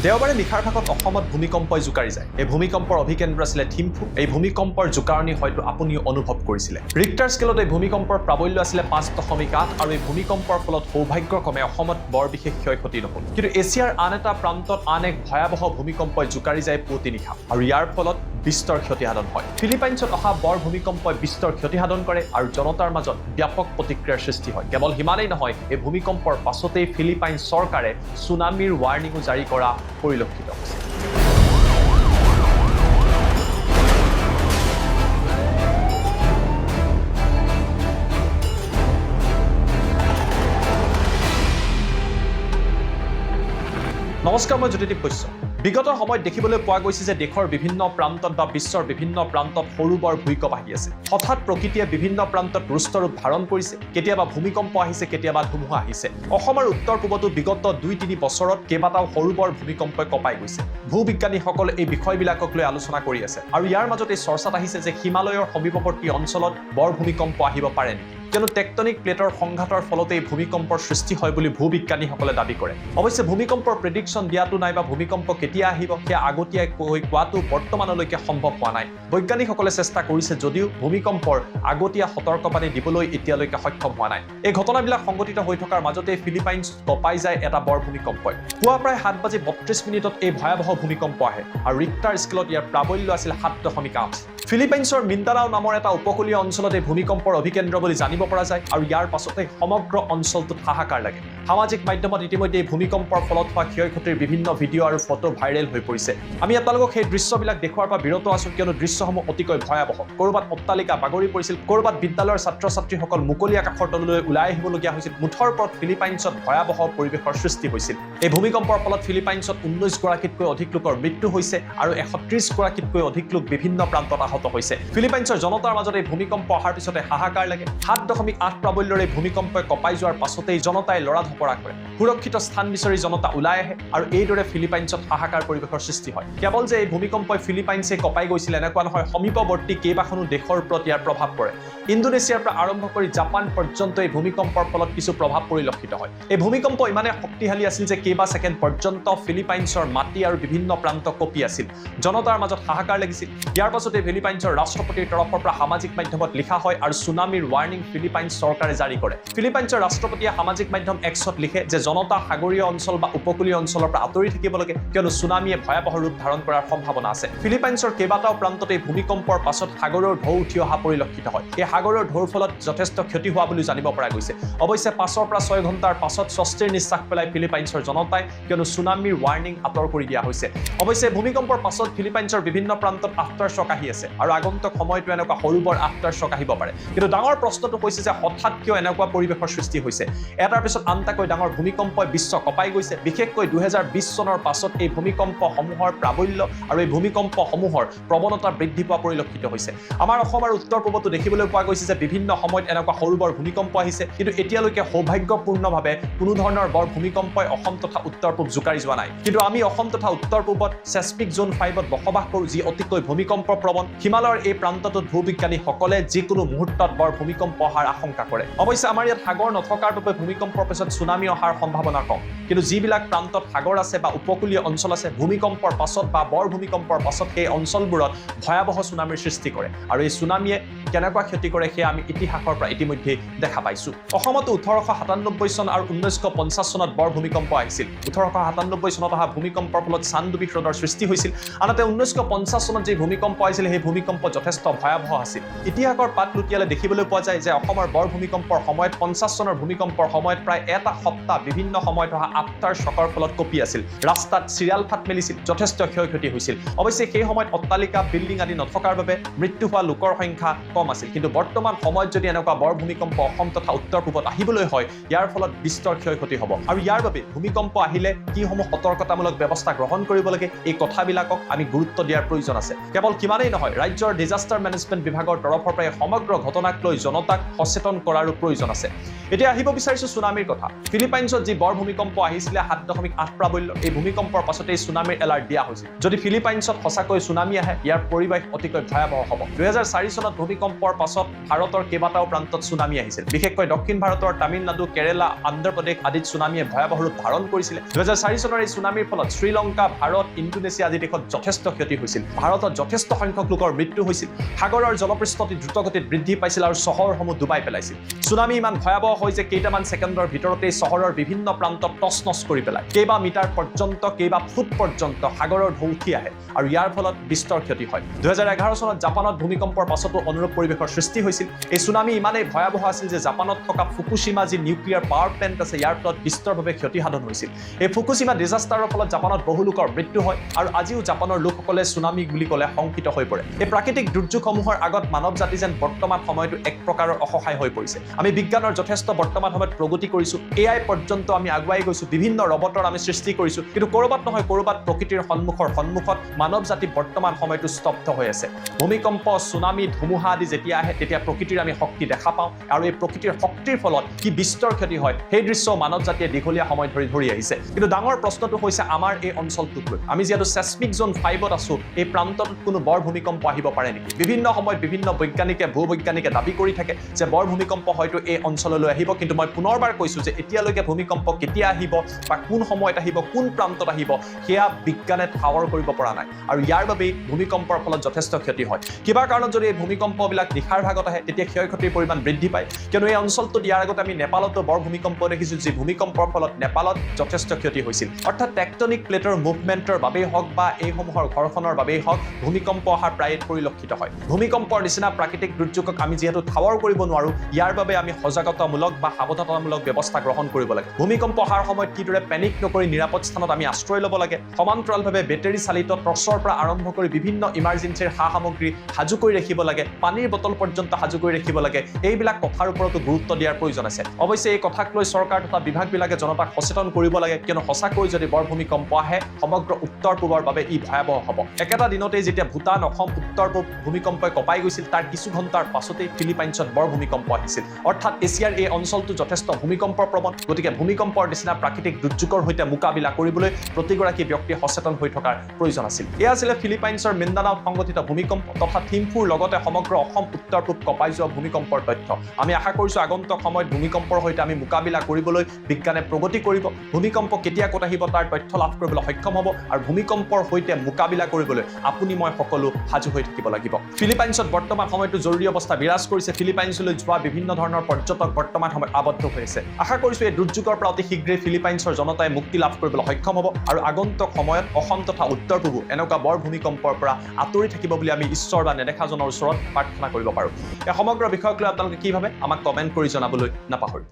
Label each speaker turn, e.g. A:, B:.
A: দেওবাৰে নিশাৰ ভাগত অসমত ভূমিকম্পই জোকাৰি যায়। এই ভূমিকম্পৰ অভিকেন্দ্ৰ আছিলে থিম্ফু। এই ভূমিকম্পৰ জোকাৰণি হয়তো আপুনিও অনুভৱ কৰিছিলে। ৰিক্টাৰ স্কেলত এই ভূমিকম্পৰ প্ৰাবল্য আছিলে 5.8 আৰু এই ভূমিকম্পৰ ফলত সৌভাগ্যক্ৰমে অসমত বৰ বিশেষ ক্ষয়ক্ষতি নহল। কিন্তু এছিয়াৰ আন এটা প্ৰান্তত আন এক ভয়াৱহ ভূমিকম্পই জোকাৰি যায় পুৱতি নিশা আৰু ইয়াৰ ফলত বিস্তৰ ক্ষতিসাধন হয়। ফিলিপাইনছত অহা বৰ ভূমিকম্পই বিস্তৰ ক্ষতিসাধন কৰে আৰু জনতাৰ মাজত ব্যাপক প্ৰতিক্ৰিয়াৰ সৃষ্টি হয়। কেৱল সিমানেই নহয়, এই ভূমিকম্পৰ পাছতেই ফিলিপাইন চৰকাৰে ছুনামিৰ ৱাৰ্ণিঙো জাৰি কৰা পৰিলক্ষিত হৈছে। নমস্কাৰ, মই জ্যোতিদীপ বৈশ্য। বিগত সময়ত দেখিবলৈ পোৱা গৈছে যে দেশৰ বিভিন্ন প্ৰান্তত বা বিশ্বৰ বিভিন্ন প্ৰান্তত সৰু বৰ ভূমিকম্প আহি আছে। হঠাৎ প্ৰকৃতিয়ে বিভিন্ন প্ৰান্তত ৰুষ্টৰূপ ধাৰণ কৰিছে। কেতিয়াবা ভূমিকম্প আহিছে, কেতিয়াবা ধুমুহা আহিছে। অসম আৰু উত্তৰ পূবতো বিগত 2-3 বছৰত কেইবাটাও সৰু বৰ ভূমিকম্পই কঁপাই গৈছে। ভূবিজ্ঞানীসকলে এই বিষয়বিলাকক লৈ আলোচনা কৰি আছে আৰু ইয়াৰ মাজত এই চৰ্চাত আহিছে যে হিমালয়ৰ সমীপৱৰ্তী অঞ্চলত বৰ ভূমিকম্প আহিব পাৰে নেকি, কিয়নো টেক্টনিক প্লেটৰ সংঘাতৰ ফলতেই ভূমিকম্পৰ সৃষ্টি হয় বুলি ভূবিজ্ঞানীসকলে দাবী কৰে। অৱশ্যে ভূমিকম্পৰ প্ৰেডিকশ্যন দিয়াটো নাই বা ভূমিকম্প কেতিয়া আহিব সেয়া আগতীয়াকৈ কোৱাটো বৰ্তমানলৈকে সম্ভৱ হোৱা নাই। বৈজ্ঞানিকসকলে চেষ্টা কৰিছে যদিও ভূমিকম্পৰ আগতীয়া সতৰ্কবাণী দিবলৈ এতিয়ালৈকে সক্ষম হোৱা নাই। এই ঘটনাবিলাক সংঘটিত হৈ থকাৰ মাজতে ফিলিপাইনছ কঁপাই যায় এটা বৰ ভূমিকম্পই। পুৱা প্ৰায় 7:32 এই ভয়াৱহ ভূমিকম্প আহে আৰু ৰিক্টাৰ স্কেলত ইয়াৰ প্ৰাবল্য আছিল 7.8। ফিলিপাইনছৰ মিণ্ডানাও নামৰ এটা উপকূলীয় অঞ্চলত এই ভূমিকম্পৰ অভিকেন্দ্ৰ বুলি জানিব পৰা যায় আৰু ইয়াৰ পাছতে সমগ্ৰ অঞ্চলটোত হাহাকাৰ লাগে। সামাজিক মাধ্যমত ইতিমধ্যে এই ভূমিকম্পৰ ফলত হোৱা ক্ষয়ক্ষতিৰ বিভিন্ন ভিডিঅ' আৰু ফটো ভাইৰেল হৈ পৰিছে। আমি আপোনালোকক সেই দৃশ্যবিলাক দেখুৱাৰ পৰা বিৰত আছো, কিয়নো দৃশ্যসমূহ অতিকৈ ভয়াৱহ। ক'ৰবাত অট্টালিকা বাগৰি পৰিছিল, ক'ৰবাত বিদ্যালয়ৰ ছাত্ৰ-ছাত্ৰীসকল মুকলি আকাশৰ তললৈ ওলাই আহিবলগীয়া হৈছিল। মুঠৰ ওপৰত ফিলিপাইনছত ভয়াৱহ পৰিৱেশৰ সৃষ্টি হৈছিল। এই ভূমিকম্পৰ ফলত ফিলিপাইনছত 19 গৰাকীতকৈ অধিক লোকৰ মৃত্যু হৈছে আৰু 130 গৰাকীতকৈ অধিক লোক বিভিন্ন প্ৰান্তত আহত হৈছে। ফিলিপাইনছৰ জনতাৰ মাজত এই ভূমিকম্প অহাৰ পিছতে হাহাকাৰ লাগে। 7.8 প্ৰাবল্যৰ এই ভূমিকম্পই কঁপাই যোৱাৰ পাছতেই জনতাই লৰা ধপৰা কৰে। সুৰক্ষিত স্থান বিচাৰি জনতা ওলাই আহে আৰু এইদৰে ফিলিপাইনছত হাহাকাৰ পৰিৱেশৰ সৃষ্টি হয়। কেৱল যে এই ভূমিকম্পই ফিলিপাইনছে কঁপাই গৈছিল এনেকুৱা নহয়, সমীপৱৰ্তী কেইবাখনো দেশৰ ওপৰত ইয়াৰ প্ৰভাৱ পৰে। ইণ্ডোনেছিয়াৰ পৰা আৰম্ভ কৰি জাপান পৰ্যন্ত এই ভূমিকম্পৰ ফলত কিছু প্ৰভাৱ পৰিলক্ষিত হয়। এই ভূমিকম্প ইমানে শক্তিশালী আছিল যে কেইবা ছেকেণ্ড পৰ্যন্ত ফিলিপাইনছৰ মাটি আৰু বিভিন্ন প্ৰান্ত কঁপি আছিল। জনতাৰ মাজত হাহাকাৰ লাগিছিল। ইয়াৰ পাছতে ফিলিপাইনছৰ ৰাষ্ট্ৰপতিৰ তৰফৰ পৰা সামাজিক মাধ্যমত লিখা হয় আৰু ছুনামিৰ ৱাৰ্ণিং ফিলিপাইনছ চৰকাৰে জাৰি কৰে। ফিলিপাইনছৰ ৰাষ্ট্ৰপতিয়ে সামাজিক মাধ্যম এক্সত লিখে যে জনতা সাগৰীয় অঞ্চল বা উপকূলীয় অঞ্চলৰ পৰা আঁতৰি থাকিব লাগে, কিয়নো ছুনামিয়ে ভয়াৱহ ৰূপ ধাৰণ কৰাৰ সম্ভাৱনা আছে। ফিলিপাইনছৰ কেইবাটাও প্ৰান্ততে ভূমিকম্পৰ পাছত সাগৰৰ ঢৌ উঠি অহা পৰিলক্ষিত হয়। এই সাগৰৰ ঢৌৰ ফলত যথেষ্ট ক্ষতি হোৱা বুলি জানিব পৰা গৈছে। অৱশ্যে 5 পৰা 6 ঘণ্টাৰ পাছত স্বস্তিৰ নিশ্বাস পেলাই ফিলিপাইনছৰ জনতাই, কিয়নো ছুনামিৰ ৱাৰ্ণিং আঁতৰ কৰি দিয়া হৈছে। অৱশ্যে ভূমিকম্পৰ পাছত ফিলিপাইনছৰ বিভিন্ন প্ৰান্তত আফটাৰ শ্বক আহি আছে আৰু আগন্তুক সময়তো এনেকুৱা সৰু বৰ আফটাৰ শ্বক আহিব পাৰে। কিন্তু ডাঙৰ প্ৰশ্নটো হৈছে যে হঠাৎ কিয় এনেকুৱা পৰিৱেশৰ সৃষ্টি হৈছে। এটাৰ পিছত আনটাকৈ ডাঙৰ ভূমিকম্পই বিশ্ব কঁপাই গৈছে। বিশেষকৈ 2020 চনৰ পাছত এই ভূমিকম্পসমূহৰ প্ৰাবল্য আৰু এই ভূমিকম্পসমূহৰ প্ৰৱণতা বৃদ্ধি পোৱা পৰিলক্ষিত হৈছে। আমাৰ অসম আৰু উত্তৰ পূবতো দেখিবলৈ পোৱা গৈছে যে বিভিন্ন সময়ত এনেকুৱা সৰু বৰ ভূমিকম্প আহিছে, কিন্তু এতিয়ালৈকে সৌভাগ্যপূৰ্ণভাৱে কোনো ধৰণৰ বৰ ভূমিকম্পই অসম তথা উত্তৰ পূব জোকাৰি যোৱা নাই। কিন্তু আমি অসম তথা উত্তৰ পূবত চেছমিক জোন 5ত বসবাস কৰোঁ, যি অতিকৈ ভূমিকম্প প্ৰৱণ। হিমালয়ৰ এই প্ৰান্তটোত ভূবিজ্ঞানীসকলে যিকোনো মুহূৰ্তত বৰ ভূমিকম্প অহাৰ আশংকা কৰে। অৱশ্যে আমাৰ ইয়াত সাগৰ নথকাৰ বাবে ভূমিকম্পৰ পিছত ছুনামি অহাৰ সম্ভাৱনা কম। কিন্তু যিবিলাক প্ৰান্তত সাগৰ আছে বা উপকূলীয় অঞ্চল আছে, ভূমিকম্পৰ পাছত বা বৰ ভূমিকম্পৰ পাছত সেই অঞ্চলবোৰত ভয়াৱহ ছুনামিৰ সৃষ্টি কৰে আৰু এই ছুনামিয়ে কেনেকুৱা ক্ষতি কৰে সেয়া আমি ইতিহাসৰ পৰা ইতিমধ্যে দেখা পাইছোঁ। অসমতো 1897 চন আৰু 1950 চনত বৰ ভূমিকম্প আহিছিল। 1897 চনত অহা ভূমিকম্পৰ ফলত চান্দুবি হ্ৰদৰ সৃষ্টি হৈছিল। আনহাতে 1950 চনত যি ভূমিকম্প আহিছিল সেই ভূমিকম্প যথেষ্ট ভয়াৱহ আছিল। ইতিহাসৰ পাত লুটিয়ালে দেখিবলৈ পোৱা যায় যে অসমৰ বৰ ভূমিকম্পৰ সময়ত 50 চনৰ ভূমিকম্পৰ সময়ত প্ৰায় এটা সপ্তাহ বিভিন্ন সময়ত অহা আফটাৰ শ্বকৰ ফলত কঁপি আছিল। ৰাস্তাত চিৰিয়াল ফাট মেলিছিল, যথেষ্ট ক্ষয়ক্ষতি হৈছিল। অৱশ্যে সেই সময়ত অট্টালিকা বিল্ডিং আদি নথকাৰ বাবে মৃত্যু হোৱা লোকৰ সংখ্যা কম আছিল। কিন্তু বৰ্তমান সময়ত যদি এনেকুৱা বৰ ভূমিকম্প অসম তথা উত্তৰ পূবত আহিবলৈ হয়, ইয়াৰ ফলত বিস্তৰ ক্ষয়ক্ষতি হ'ব আৰু ইয়াৰ বাবে ভূমিকম্প আহিলে কিসমূহ সতৰ্কতামূলক ব্যৱস্থা গ্ৰহণ কৰিব লাগে, এই কথাবিলাকক আমি গুৰুত্ব দিয়াৰ প্ৰয়োজন আছে। কেৱল কিমানেই নহয়, ৰাজ্যৰ ডিজাষ্টাৰ মেনেজমেণ্ট বিভাগৰ তৰফৰ পৰা সমগ্ৰ ঘটনাক লৈ জনতাক সচেতন কৰাৰো প্ৰয়োজন আছে। এতিয়া আহিব বিচাৰিছোঁ ছুনামিৰ কথা। ফিলিপাইনছত যি বৰ ভূমিকম্প আহিছিলে 7.8 প্ৰাবল্য, এই ভূমিকম্পৰ পাছতে এই সুনামিৰ এলাৰ্ট দিয়া হৈছিল যদি ফিলিপাইনছত সঁচাকৈ সুনামি আহে ইয়াৰ পৰিৱেশ অতিকৈ ভয়াৱহ হ'ব 2004 চনত ভূমিকম্পৰ পাছত ভাৰতৰ কেইবাটাও প্ৰান্তত সুনামি আহিছিল বিশেষকৈ দক্ষিণ ভাৰতৰ তামিলনাডু কেৰেলা অন্ধ্ৰপ্ৰদেশ আদিত সুনামিয়ে ভয়াৱহ ৰূপ ধাৰণ কৰিছিল 2004 চনৰ এই সুনামিৰ ফলত শ্ৰীলংকা ভাৰত ইণ্ডোনেছিয়া আদি দেশত যথেষ্ট ক্ষতি হৈছিল ভাৰতত যথেষ্ট সংখ্যক লোকৰ মৃত্যু হৈছিল সাগৰৰ জলপৃষ্ঠটি দ্ৰুতগতিত বৃদ্ধি পাইছিল আৰু চহৰসমূহ ডুবাই পেলাইছিল সুনামি ইমান ভয়াৱহ হয় যে কেইটামান ছেকেণ্ডৰ ভিতৰতে চহৰৰ বিভিন্ন প্ৰান্তত টচ কৰি পেলায় কেইবা মিটাৰ পৰ্যন্ত কেইবা ফুট পৰ্যন্ত সাগৰৰ ঢৌ উঠি আহে আৰু ইয়াৰ ফলত বিস্তৰ ক্ষতি হয় 2011 চনত জাপানত ভূমিকম্পৰ পাছতো অনুৰূপ পৰিৱেশৰ সৃষ্টি হৈছিল এই সুনামি ইমানেই ভয়াৱহ আছিল যে জাপানত থকা ফুকুশিমা যি নিউক্লিয়াৰ পাৱাৰ প্লেণ্ট আছে ইয়াৰ ফলত বিস্তৰভাৱে ক্ষতি সাধন হৈছিল এই ফুকুশিমা ডিজাষ্টাৰৰ ফলত জাপানত বহু লোকৰ মৃত্যু হয় আৰু আজিও জাপানৰ লোকসকলে সুনামি বুলি ক'লে শংকিত হৈ পৰে এই প্ৰাকৃতিক দুৰ্যোগসমূহৰ আগত মানৱ জাতি যেন বৰ্তমান সময়টো এক প্ৰকাৰৰ অসহায় হৈ পৰিছে আমি বিজ্ঞানৰ যথেষ্ট বৰ্তমান সময়ত প্ৰগতি কৰিছো এআই পৰ্যন্ত আমি আগুৱাই গৈছো বিভিন্ন ৰবটৰ আমি সৃষ্টি কৰিছো কিন্তু কৰবাত নহয় কৰবাত প্ৰকৃতিৰ সন্মুখত মানৱ জাতি বৰ্তমান সময়টো স্তব্ধ হৈ আছে ভূমিকম্প সুনামি ধুমুহা আদি যেতিয়া আহে তেতিয়া প্ৰকৃতিৰ আমি শক্তি দেখা পাওঁ আৰু এই প্ৰকৃতিৰ শক্তিৰ ফলত কি বিস্তৰ ক্ষতি হয় সেই দৃশ্য মানৱ জাতিয়ে দীঘলীয়া সময় ধৰি আহিছে কিন্তু ডাঙৰ প্ৰশ্নটো হৈছে আমাৰ এই অঞ্চলটোক লৈ আমি যিহেতু সেছমিক জোন 5ত আছো এই প্ৰান্তত কোনো বৰ ভূমিকম্প আহিব পাৰে নেকি বিভিন্ন সময়ত বিভিন্ন বৈজ্ঞানিকে ভূবৈজ্ঞানিকে দাবী কৰি থাকে যে বৰ ভূমিকম্প হয়তো এই অঞ্চললৈ আহিব কিন্তু মই পুনৰবাৰ কৈছো যে এতিয়ালৈকে ভূমিকম্প কেতিয়া আহিব বা কোন সময়ত আহিব কোন প্ৰান্তত আহিব সেয়া বিজ্ঞানে ঠাৱৰ কৰিব পৰা নাই আৰু ইয়াৰ বাবে ভূমিকম্পৰ ফলত যথেষ্ট ক্ষতি হয় কিবা কাৰণত যদি এই ভূমিকম্পবিলাক নিশাৰ ভাগত আহে তেতিয়া ক্ষয়ক্ষতিৰ পৰিমাণ বৃদ্ধি পায় কিয়নো এই অঞ্চলটোত ইয়াৰ আগতে আমি নেপালতো বৰ ভূমিকম্প দেখিছো যি ভূমিকম্পৰ ফলত নেপালত যথেষ্ট ক্ষতি হৈছিল অৰ্থাৎ টেকটনিক প্লেটৰ মুভমেণ্টৰ বাবেই হওক বা এইসমূহৰ ঘৰ্ষণৰ বাবেই হওক ভূমিকম্প অহাৰ প্ৰায় পৰিলক্ষিত হয় ভূমিকম্পৰ নিচিনা প্ৰাকৃতিক দুৰ্যোগক আমি যিহেতু ঠাৱৰ কৰিব নোৱাৰো ইয়াৰ বাবে আমি সজাগতামূলক বা সাৱধানতামূলক ব্যৱস্থা গ্ৰহণ কৰিব লাগে ভূমিকম্প অহাৰ সময়ত কিদৰে পেনিক নকৰি নিৰাপদ স্থানত আমি আশ্ৰয় ল'ব লাগে সমান্তৰালভাৱে বেটাৰী চালিত টৰ্চৰ পৰা আৰম্ভ কৰি বিভিন্ন ইমাৰ্জেঞ্চিৰ সামগ্ৰী সাজু কৰি ৰাখিব লাগে পানীৰ বটল পৰ্যন্ত সাজু কৰি ৰাখিব লাগে এইবিলাক কথাৰ ওপৰতো গুৰুত্ব দিয়াৰ প্ৰয়োজন আছে অৱশ্যে এই কথাক লৈ চৰকাৰ তথা বিভাগবিলাকে জনতাক সচেতন কৰিব লাগে কিয়নো সঁচাকৈ যদি বৰ ভূমিকম্প আহে সমগ্ৰ উত্তৰ পূবৰ বাবে ই ভয়াৱহ হ'ব একেটা দিনতেই যেতিয়া ভূটান অসম উত্তৰ পূব ভূমিকম্পই কঁপাই গৈছিল তাৰ কিছু ঘণ্টাৰ পাছতেই ফিলিপাইনছত বৰ ভূমিকম্প আহিছিল অৰ্থাৎ এছিয়াৰ এই অঞ্চলটো যথেষ্ট ভূমিকম্পৰ প্ৰৱণ গতিকে ভূমিকম্পৰ নিচিনা প্ৰাকৃতিক দুৰ্যোগৰ সৈতে মোকাবিলা কৰিবলৈ প্ৰতিগৰাকী ব্যক্তিয়ে সচেতন হৈ থকাৰ প্ৰয়োজন আছিল এয়া আছিলে ফিলিপাইনছৰ মিণ্ডানাওত সংঘটিত ভূমিকম্প তথা থিম্ফুৰ লগতে সমগ্ৰ অসম উত্তৰ পূব কঁপাই যোৱা ভূমিকম্পৰ তথ্য আমি আশা কৰিছো আগন্তুক সময়ত ভূমিকম্পৰ সৈতে আমি মোকাবিলা কৰিবলৈ বিজ্ঞানে প্ৰগতি কৰিব ভূমিকম্প কেতিয়া ক'ত আহিব তাৰ তথ্য লাভ কৰিবলৈ সক্ষম হ'ব আৰু ভূমিকম্পৰ সৈতে মোকাবিলা কৰিবলৈ আপুনি মই সকলো সাজু হৈ থাকিব লাগিব ফিলিপাইনছত বৰ্তমান সময়টো জৰুৰী অৱস্থা বিৰাজ কৰিছে ফিলিপাইনছলৈ যোৱা বিভিন্ন ধৰণৰ পৰ্যটক বৰ্তমান সময়ত আবদ্ধ হৈ আছে আশা কৰিছো এই দুৰ্যোগৰ পৰা অতি শীঘ্ৰেই ফিলিপাইনছৰ জনতাই মুক্তি লাভ কৰিবলৈ সক্ষম হ'ব আৰু আগন্তুক সময়ত অসম তথা উত্তৰ পূব এনেকুৱা বৰ ভূমিকম্পৰ পৰা আঁতৰি থাকিব বুলি আমি ঈশ্বৰ বা নেদেখাজনৰ ওচৰত প্ৰাৰ্থনা কৰিব পাৰো এই সমগ্ৰ বিষয়ক লৈ আপোনালোকে কি ভাবে আমাক কমেণ্ট কৰি জনাবলৈ নাপাহৰিব